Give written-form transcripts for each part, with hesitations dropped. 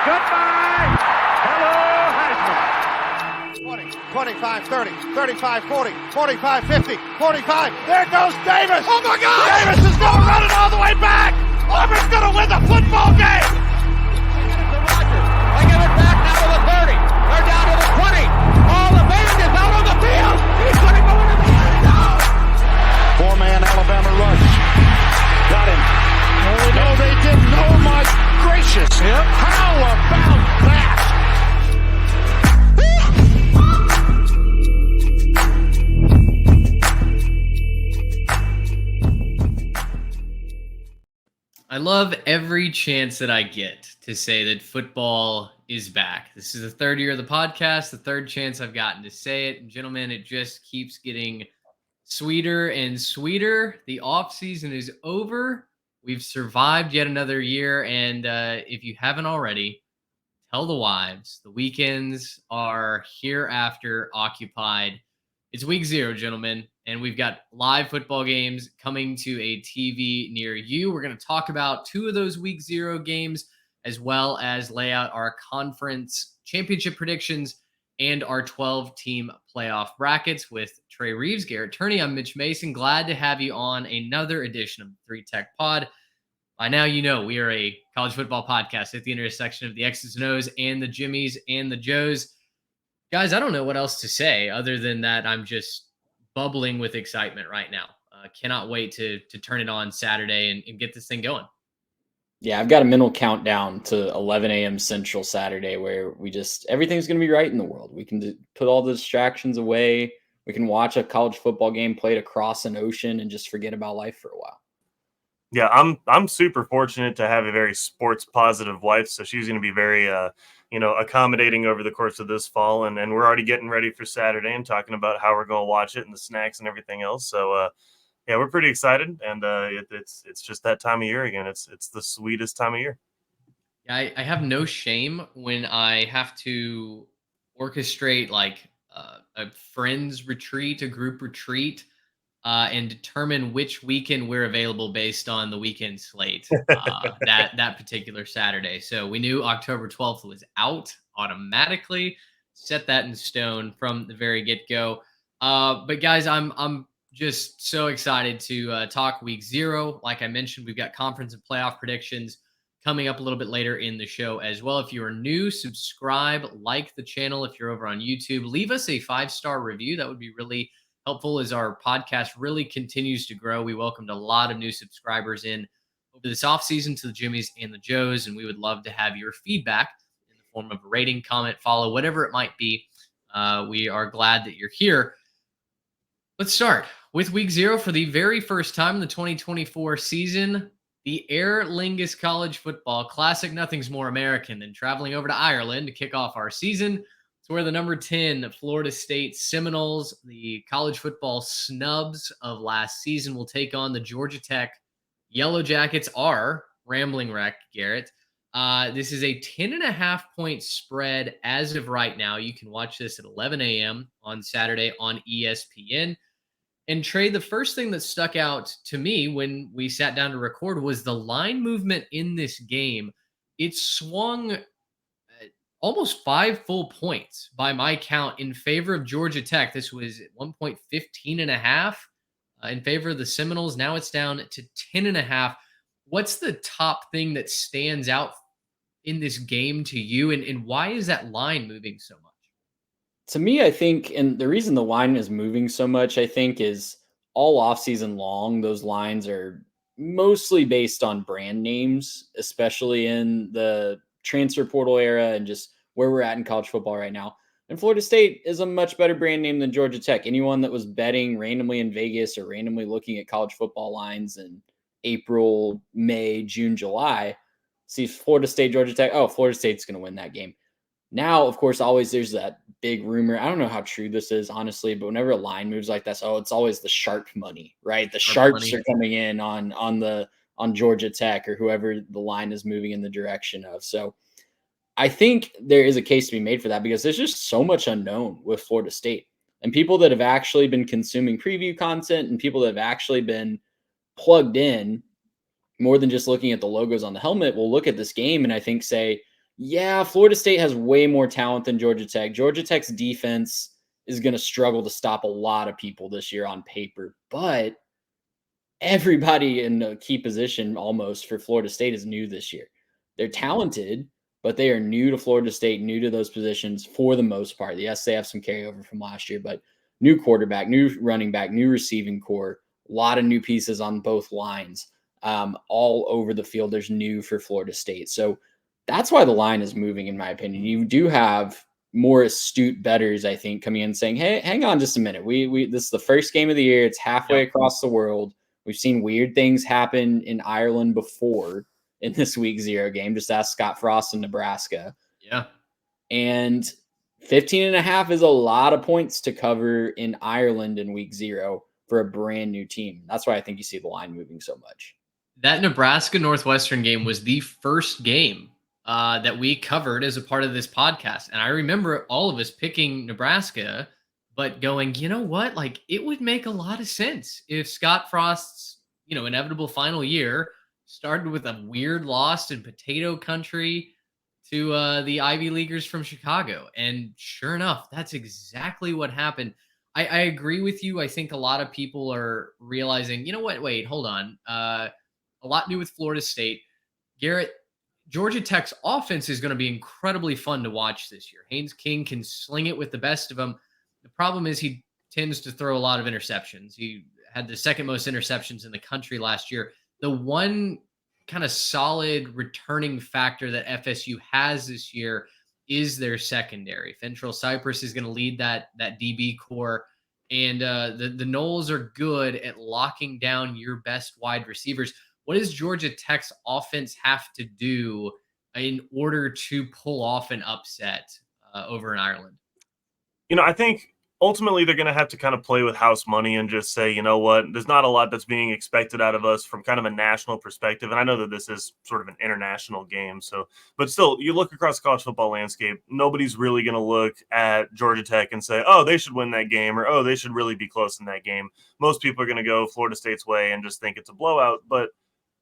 Goodbye. Hello, Heisman. 20, 25, 30, 35, 40, 45, 50, 45. There goes Davis. Oh, my God. Davis is going to run it all the way back. Auburn's going to win the football game. They give it back now to the 30. They're down to the 20. All the band is out on the field. He's going to go into the end zone. Four-man Alabama rush. Got him. No, they didn't. Oh, my gracious. Yep. How about that? I love every chance that I get to say that football is back. This is the third year of the podcast, the third chance I've gotten to say it. And gentlemen, it just keeps getting sweeter and sweeter. The offseason is over. We've survived yet another year. And if you haven't already, tell the wives. The weekends are hereafter occupied. It's week 0, gentlemen, and we've got live football games coming to a TV near you. We're going to talk about 2 of those week 0 games, as well as lay out our conference championship predictions and our 12-team playoff brackets with Trey Reeves, Garrett Turney. I'm Mitch Mason. Glad to have you on another edition of the 3 Tech Pod. By now, you know we are a college football podcast at the intersection of the X's and O's and the Jimmies and the Joes. Guys, I don't know what else to say other than that I'm just bubbling with excitement right now. Cannot wait to turn it on Saturday and get this thing going. Yeah, I've got a mental countdown to 11 a.m. Central Saturday where everything's going to be right in the world. We can put all the distractions away. We can watch a college football game played across an ocean and just forget about life for a while. Yeah, I'm super fortunate to have a very sports positive wife, so she's going to be very accommodating over the course of this fall, and we're already getting ready for Saturday and talking about how we're going to watch it and the snacks and everything else. So yeah, we're pretty excited, and it's just that time of year again. It's the sweetest time of year. Yeah, I have no shame when I have to orchestrate like a friends retreat, a group retreat, and determine which weekend we're available based on the weekend slate that particular Saturday. So we knew October 12th was out automatically, set that in stone from the very get-go. But guys, I'm just so excited to talk week 0. Like I mentioned, we've got conference and playoff predictions coming up a little bit later in the show as well. If you are new, subscribe, like the channel. If you're over on YouTube, leave us a 5-star review. That would be really helpful as our podcast really continues to grow. We welcomed a lot of new subscribers in over this offseason to the Jimmies and the Joes, and we would love to have your feedback in the form of a rating, comment, follow, whatever it might be. We are glad that you're here. Let's start with week 0 for the very first time in the 2024 season. The Aer Lingus College Football Classic. Nothing's more American than traveling over to Ireland to kick off our season. It's where the number 10 Florida State Seminoles, the college football snubs of last season, will take on the Georgia Tech Yellow Jackets, our Rambling Wreck, Garrett. This is a 10.5-point spread as of right now. You can watch this at 11 a.m. on Saturday on ESPN. And Trey, the first thing that stuck out to me when we sat down to record was the line movement in this game. It swung almost 5 full points by my count in favor of Georgia Tech. This was at one point 15.5 in favor of the Seminoles. Now it's down to 10.5. What's the top thing that stands out in this game to you, and why is that line moving so much? To me, I think, and the reason the line is moving so much, I think, is all offseason long, those lines are mostly based on brand names, especially in the transfer portal era and just where we're at in college football right now. And Florida State is a much better brand name than Georgia Tech. Anyone that was betting randomly in Vegas or randomly looking at college football lines in April, May, June, July, sees Florida State, Georgia Tech. Oh, Florida State's going to win that game. Now, of course, always there's that big rumor. I don't know how true this is, honestly, but whenever a line moves like that, it's always the sharp money, right? The sharps are coming in on Georgia Tech or whoever the line is moving in the direction of. So I think there is a case to be made for that because there's just so much unknown with Florida State. And people that have actually been consuming preview content and people that have actually been plugged in more than just looking at the logos on the helmet will look at this game and I think say, Yeah, Florida State has way more talent than Georgia Tech. Georgia Tech's defense is going to struggle to stop a lot of people this year on paper, but everybody in a key position almost for Florida State is new this year. They're talented, but they are new to Florida State, new to those positions for the most part. Yes, they have some carryover from last year, but new quarterback, new running back, new receiving core, a lot of new pieces on both lines, all over the field. There's new for Florida State. So that's why the line is moving, in my opinion. You do have more astute bettors, I think, coming in saying, "Hey, hang on just a minute. We this is the first game of the year. It's halfway across the world. We've seen weird things happen in Ireland before in this week 0 game. Just ask Scott Frost in Nebraska." Yeah. And 15.5 is a lot of points to cover in Ireland in week 0 for a brand new team. That's why I think you see the line moving so much. That Nebraska Northwestern game was the first game that we covered as a part of this podcast. And I remember all of us picking Nebraska, but going, you know what? Like, it would make a lot of sense if Scott Frost's, inevitable final year started with a weird loss in potato country to the Ivy Leaguers from Chicago. And sure enough, that's exactly what happened. I agree with you. I think a lot of people are realizing, you know what? Wait, hold on. A lot new with Florida State. Garrett, Georgia Tech's offense is going to be incredibly fun to watch this year. Haynes King can sling it with the best of them. The problem is he tends to throw a lot of interceptions. He had the second most interceptions in the country last year. The one kind of solid returning factor that FSU has this year is their secondary. Fentrell Cypress is going to lead that DB core. And the Noles are good at locking down your best wide receivers. What does Georgia Tech's offense have to do in order to pull off an upset over in Ireland? I think ultimately they're going to have to kind of play with house money and just say, you know what, there's not a lot that's being expected out of us from kind of a national perspective. And I know that this is sort of an international game. So, but still, you look across the college football landscape, nobody's really going to look at Georgia Tech and say, oh, they should win that game, or, oh, they should really be close in that game. Most people are going to go Florida State's way and just think it's a blowout. But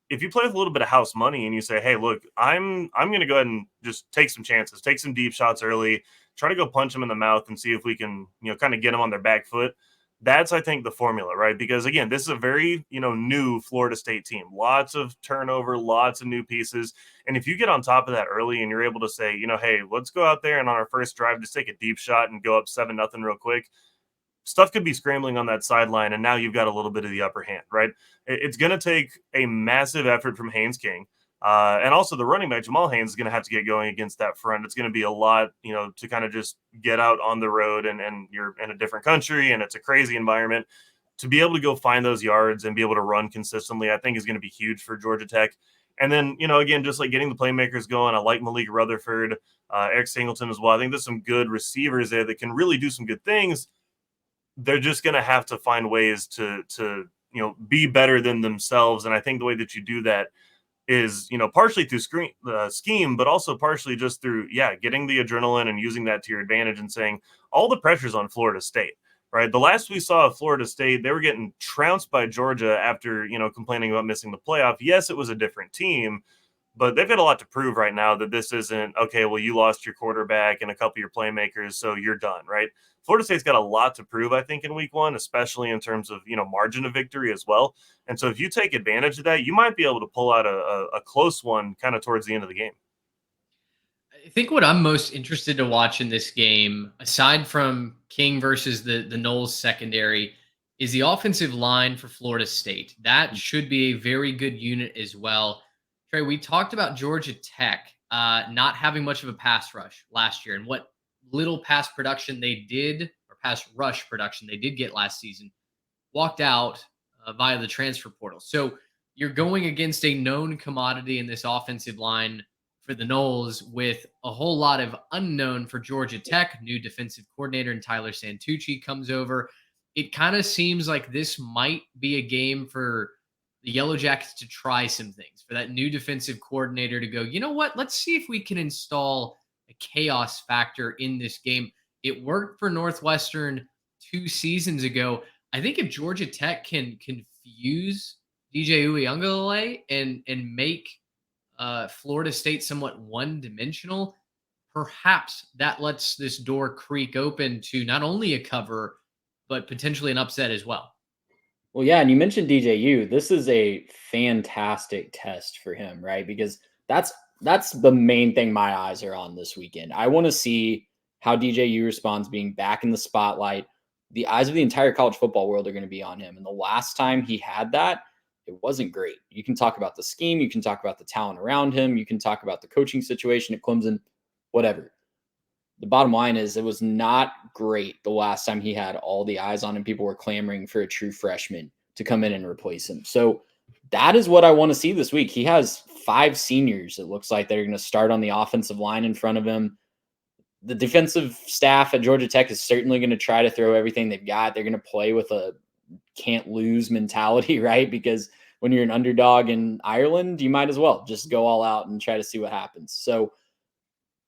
if you play with a little bit of house money and you say, hey, look, I'm going to go ahead and just take some chances, take some deep shots early, try to go punch them in the mouth and see if we can, kind of get them on their back foot. That's, I think, the formula, right? Because, again, this is a very, new Florida State team. Lots of turnover, lots of new pieces. And if you get on top of that early and you're able to say, hey, let's go out there and on our first drive, just take a deep shot and go up 7-0 real quick, stuff could be scrambling on that sideline, and now you've got a little bit of the upper hand, right? It's going to take a massive effort from Haynes King. And also the running back, Jamal Haynes, is going to have to get going against that front. It's going to be a lot, to kind of just get out on the road and you're in a different country and it's a crazy environment. To be able to go find those yards and be able to run consistently, I think is going to be huge for Georgia Tech. And then, again, just like getting the playmakers going, I like Malik Rutherford, Eric Singleton as well. I think there's some good receivers there that can really do some good things. They're just going to have to find ways to be better than themselves. And I think the way that you do that is, partially through scheme, but also partially just through, getting the adrenaline and using that to your advantage and saying all the pressure's on Florida State, right? The last we saw of Florida State, they were getting trounced by Georgia after, complaining about missing the playoff. Yes, it was a different team, but they've got a lot to prove right now that this isn't, okay, well, you lost your quarterback and a couple of your playmakers, so you're done, right? Florida State's got a lot to prove, I think, in week 1, especially in terms of, margin of victory as well. And so if you take advantage of that, you might be able to pull out a close one kind of towards the end of the game. I think what I'm most interested to watch in this game, aside from King versus the Noles secondary, is the offensive line for Florida State. That should be a very good unit as well. Trey, we talked about Georgia Tech not having much of a pass rush last year and what little pass production they did, or pass rush production they did get last season, walked out via the transfer portal. So you're going against a known commodity in this offensive line for the Noles with a whole lot of unknown for Georgia Tech. New defensive coordinator and Tyler Santucci comes over. It kind of seems like this might be a game for the Yellow Jackets to try some things, for that new defensive coordinator to go, you know what, let's see if we can install a chaos factor in this game. It worked for Northwestern 2 seasons ago. I think if Georgia Tech can confuse DJ Uiagalelei and make Florida State somewhat one-dimensional, perhaps that lets this door creak open to not only a cover, but potentially an upset as well. Well, yeah, and you mentioned DJU. This is a fantastic test for him, right? Because that's the main thing my eyes are on this weekend. I want to see how DJU responds being back in the spotlight. The eyes of the entire college football world are going to be on him. And the last time he had that, it wasn't great. You can talk about the scheme, you can talk about the talent around him, you can talk about the coaching situation at Clemson, whatever. The bottom line is it was not great the last time he had all the eyes on him. People were clamoring for a true freshman to come in and replace him. So that is what I want to see this week. He has 5 seniors, it looks like, that are going to start on the offensive line in front of him. The defensive staff at Georgia Tech is certainly going to try to throw everything they've got. They're going to play with a can't lose mentality, right? Because when you're an underdog in Ireland, you might as well just go all out and try to see what happens. So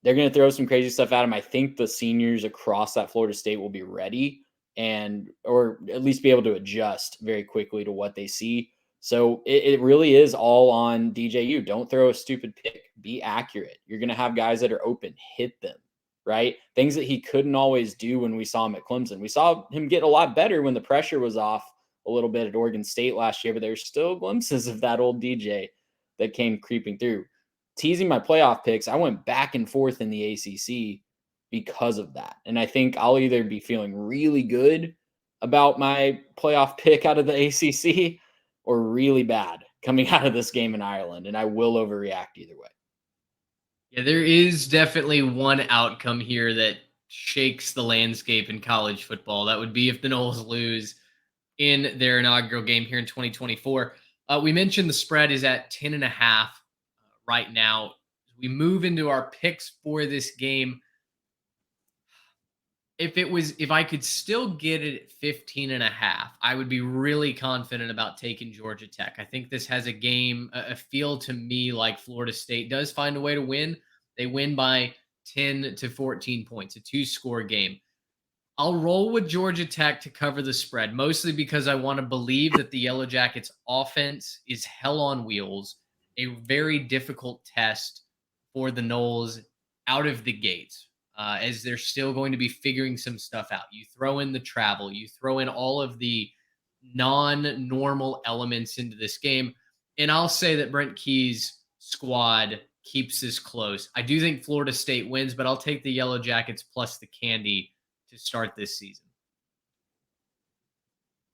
they're going to throw some crazy stuff at him. I think the seniors across that Florida State will be ready or at least be able to adjust very quickly to what they see. So it really is all on DJU. Don't throw a stupid pick. Be accurate. You're going to have guys that are open. Hit them, right? Things that he couldn't always do when we saw him at Clemson. We saw him get a lot better when the pressure was off a little bit at Oregon State last year, but there's still glimpses of that old DJ that came creeping through. Teasing my playoff picks, I went back and forth in the ACC because of that. And I think I'll either be feeling really good about my playoff pick out of the ACC or really bad coming out of this game in Ireland. And I will overreact either way. Yeah, there is definitely one outcome here that shakes the landscape in college football. That would be if the Noles lose in their inaugural game here in 2024. We mentioned the spread is at 10.5 right now. As we move into our picks for this game, if I could still get it at 15.5, I would be really confident about taking Georgia Tech. I think this has a feel to me like Florida State does find a way to win. They win by 10 to 14 points, a 2-score game. I'll roll with Georgia Tech to cover the spread, mostly because I want to believe that the Yellow Jackets offense is hell on wheels, a very difficult test for the Noles out of the gates, as they're still going to be figuring some stuff out. You throw in the travel, you throw in all of the non-normal elements into this game, and I'll say that Brent Key's squad keeps this close. I do think Florida State wins, but I'll take the Yellow Jackets plus the candy to start this season.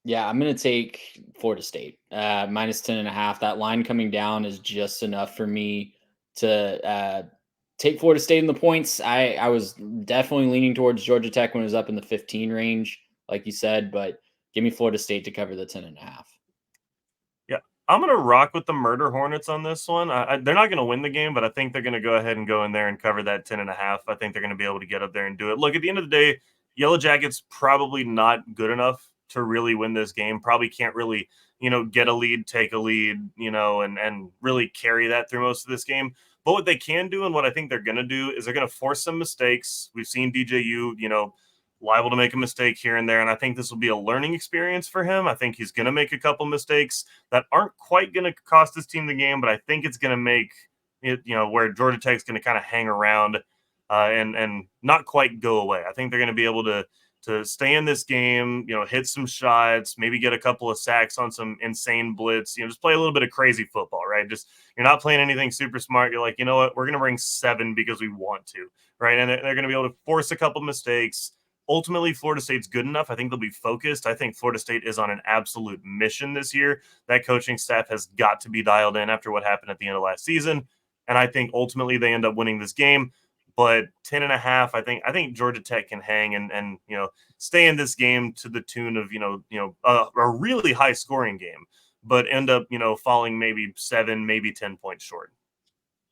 Yeah, I'm going to take Florida State minus 10.5. That line coming down is just enough for me to take Florida State in the points. I was definitely leaning towards Georgia Tech when it was up in the 15 range, like you said, but give me Florida State to cover the 10.5. I'm going to rock with the Murder Hornets on this one. They're not going to win the game, but I think they're going to go ahead and go in there and cover that 10.5. I think they're going to be able to get up there and do it. Look, at the end of the day, Yellow Jackets probably not good enough to really win this game. Probably can't really, get a lead, take a lead, and really carry that through most of this game. But what they can do and what I think they're going to do is they're going to force some mistakes. We've seen DJU, liable to make a mistake here and there. And I think this will be a learning experience for him. I think he's going to make a couple mistakes that aren't quite going to cost his team the game, but I think it's going to make it, where Georgia Tech's going to kind of hang around and not quite go away. I think they're going to be able to stay in this game, hit some shots, maybe get a couple of sacks on some insane blitz, just play a little bit of crazy football, right? Just, you're not playing anything super smart. You're like, you know what, we're going to bring 7 because we want to, right? And they're going to be able to force a couple mistakes. Ultimately, Florida State's good enough. I think they'll be focused. I think Florida State is on an absolute mission this year. That coaching staff has got to be dialed in after what happened at the end of last season. And I think ultimately they end up winning this game. But 10.5, I think Georgia Tech can hang and stay in this game to the tune of a really high scoring game, but end up falling maybe 7, maybe 10 points short.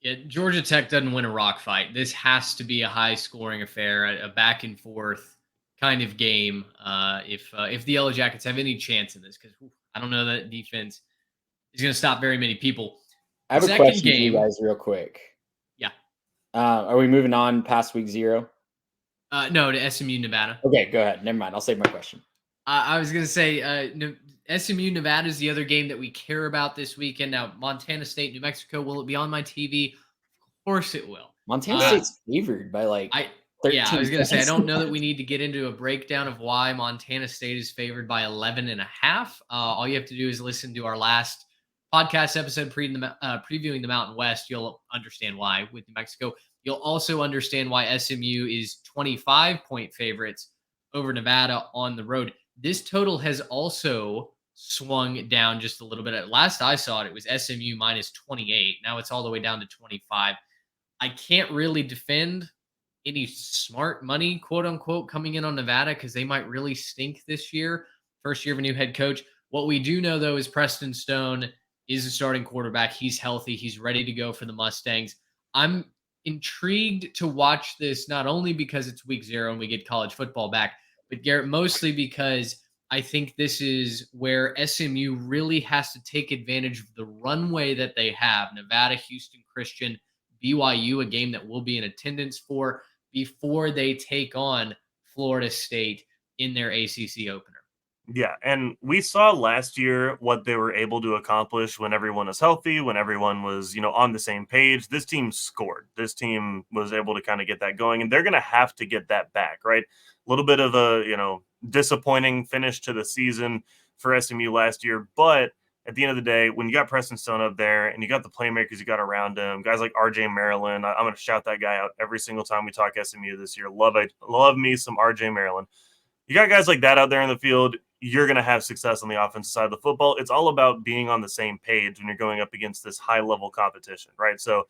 Yeah, Georgia Tech doesn't win a rock fight. This has to be a high scoring affair, a back and forth kind of game. If the Yellow Jackets have any chance in this, because I don't know that defense is going to stop very many people. I have a question for you guys real quick. Yeah. Are we moving on past week 0? No, to SMU, Nevada. Okay, go ahead. Never mind. I'll save my question. I was going to say SMU Nevada is the other game that we care about this weekend. Now, Montana State, New Mexico, will it be on my TV? Of course it will. Montana State's favored by like I 13 was going to say, I points. don't know that we need to get into a breakdown of why Montana State is favored by 11.5. All you have to do is listen to our last podcast episode previewing the Mountain West. You'll understand why with New Mexico. You'll also understand why SMU is 25-point favorites over Nevada on the road. This total has also swung down just a little bit. At last I saw it was SMU minus 28. Now it's all the way down to 25. I can't really defend any smart money, quote unquote, coming in on Nevada because they might really stink this year. First year of a new head coach. What we do know, though, is Preston Stone is a starting quarterback. He's healthy. He's ready to go for the Mustangs. I'm intrigued to watch this not only because it's week 0 and we get college football back, but Garrett, mostly because I think this is where SMU really has to take advantage of the runway that they have. Nevada, Houston Christian, BYU, a game that we'll be in attendance for before they take on Florida State in their ACC opener. Yeah, and we saw last year what they were able to accomplish when everyone was healthy, when everyone was, on the same page. This team scored. This team was able to kind of get that going, and they're going to have to get that back, right? A little bit of a, disappointing finish to the season for SMU last year, but at the end of the day, when you got Preston Stone up there and you got the playmakers you got around him, guys like RJ Maryland, I'm going to shout that guy out every single time we talk SMU this year. Love me some RJ Maryland. You got guys like that out there in the field, you're going to have success on the offensive side of the football. It's all about being on the same page when you're going up against this high-level competition, right? So,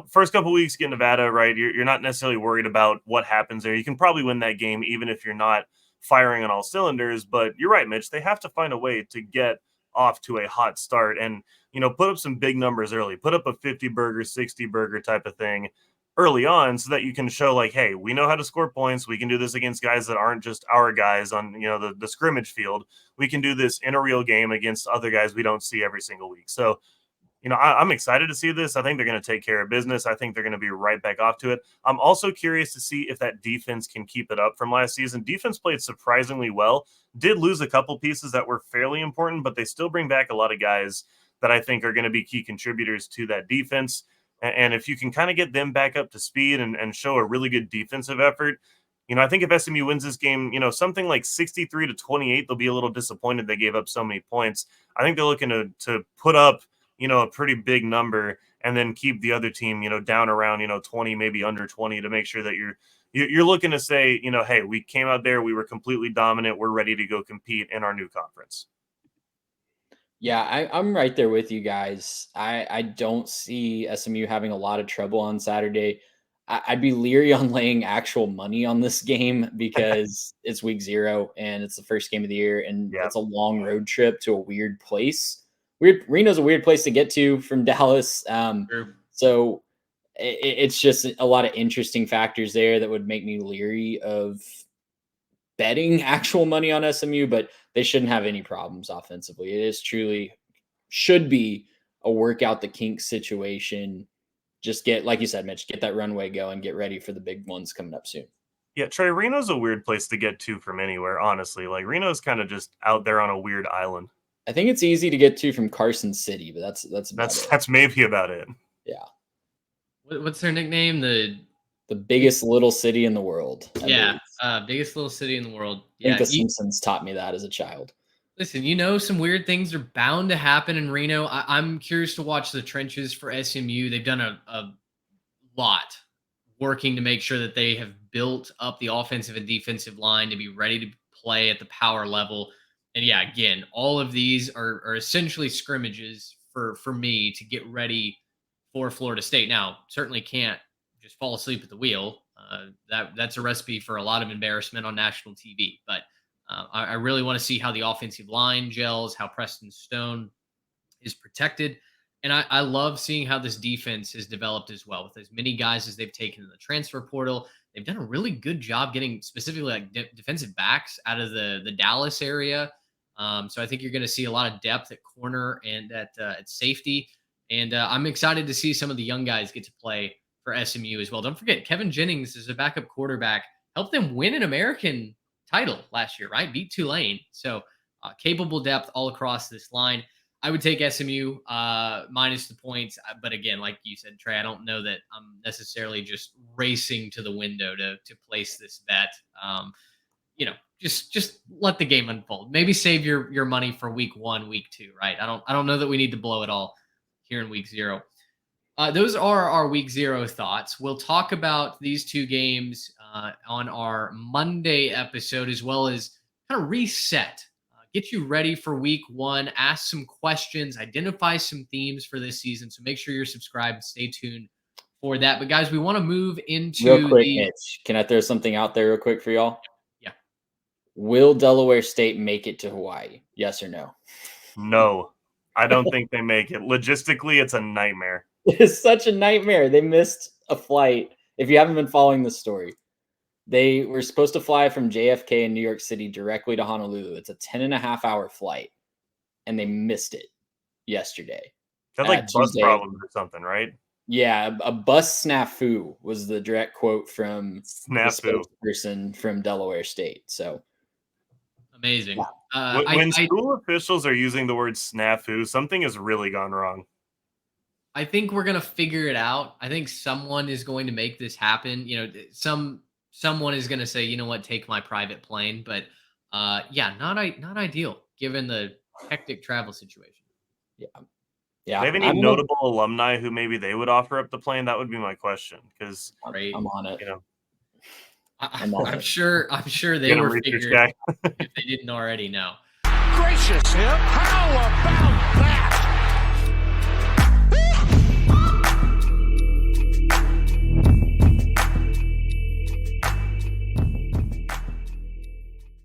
first couple of weeks, get Nevada, right? You're not necessarily worried about what happens there. You can probably win that game even if you're not firing on all cylinders. But you're right, Mitch. They have to find a way to get off to a hot start and, put up some big numbers early. Put up a 50-burger, 60-burger type of thing early on so that you can show like, hey, we know how to score points. We can do this against guys that aren't just our guys on, the scrimmage field. We can do this in a real game against other guys we don't see every single week. So, I'm excited to see this. I think they're going to take care of business. I think they're going to be right back off to it. I'm also curious to see if that defense can keep it up from last season. Defense played surprisingly well, did lose a couple pieces that were fairly important, but they still bring back a lot of guys that I think are going to be key contributors to that defense. And if you can kind of get them back up to speed and show a really good defensive effort, I think if SMU wins this game, something like 63-28, they'll be a little disappointed they gave up so many points. I think they're looking to put up, a pretty big number and then keep the other team, down around, 20, maybe under 20 to make sure that you're looking to say, hey, we came out there, we were completely dominant. We're ready to go compete in our new conference. Yeah, I'm right there with you guys. I don't see SMU having a lot of trouble on Saturday. I'd be leery on laying actual money on this game because it's week 0 and it's the first game of the year and it's a long road trip to a weird place. Reno's a weird place to get to from Dallas. So it's just a lot of interesting factors there that would make me leery of betting actual money on SMU, but they shouldn't have any problems offensively. It is should be a work out the kinks situation. Just get, like you said, Mitch, get that runway going, get ready for the big ones coming up soon. Yeah, Trey, Reno's a weird place to get to from anywhere, honestly. Like, Reno's kind of just out there on a weird island. I think it's easy to get to from Carson City, but that's maybe about it. Yeah. What's their nickname? The biggest little city in the world. Biggest little city in the world. I think The Simpsons taught me that as a child. Listen, some weird things are bound to happen in Reno. I'm curious to watch the trenches for SMU. They've done a lot working to make sure that they have built up the offensive and defensive line to be ready to play at the power level. And yeah, again, all of these are essentially scrimmages for me to get ready for Florida State. Now, certainly can't just fall asleep at the wheel. That's a recipe for a lot of embarrassment on national TV. But I really want to see how the offensive line gels, how Preston Stone is protected. And I love seeing how this defense has developed as well. With as many guys as they've taken in the transfer portal, they've done a really good job getting specifically like defensive backs out of the Dallas area. So I think you're going to see a lot of depth at corner and at safety. And I'm excited to see some of the young guys get to play for SMU as well. Don't forget, Kevin Jennings is a backup quarterback. Helped them win an American title last year, right? Beat Tulane. So capable depth all across this line. I would take SMU minus the points. But again, like you said, Trey, I don't know that I'm necessarily just racing to the window to place this bet. Just let the game unfold. Maybe save your money for week 1, week 2, right? I don't know that we need to blow it all here in week 0. Those are our week 0 thoughts. We'll talk about these 2 games on our Monday episode, as well as kind of reset, get you ready for week 1, ask some questions, identify some themes for this season. So make sure you're subscribed. Stay tuned for that. But guys, we want to move into real quick, Mitch. Can I throw something out there real quick for y'all? Yeah. Will Delaware State make it to Hawaii? Yes or no? No, I don't think they make it. Logistically, it's a nightmare. It's such a nightmare. They missed a flight. If you haven't been following the story, they were supposed to fly from JFK in New York City directly to Honolulu. It's a 10.5-hour flight, and they missed it yesterday. That's like bus problems or something, right? Yeah, a bus snafu was the direct quote from the spokesperson from Delaware State. So amazing. When school officials are using the word snafu, something has really gone wrong. I think we're going to figure it out. I think someone is going to make this happen. Someone is going to say, you know what, take my private plane. But not ideal given the hectic travel situation. Yeah. Do they have any notable alumni who maybe they would offer up the plane? That would be my question. Because I'm on it. I'm sure they were figuring if they didn't already know. Gracious him! How about that?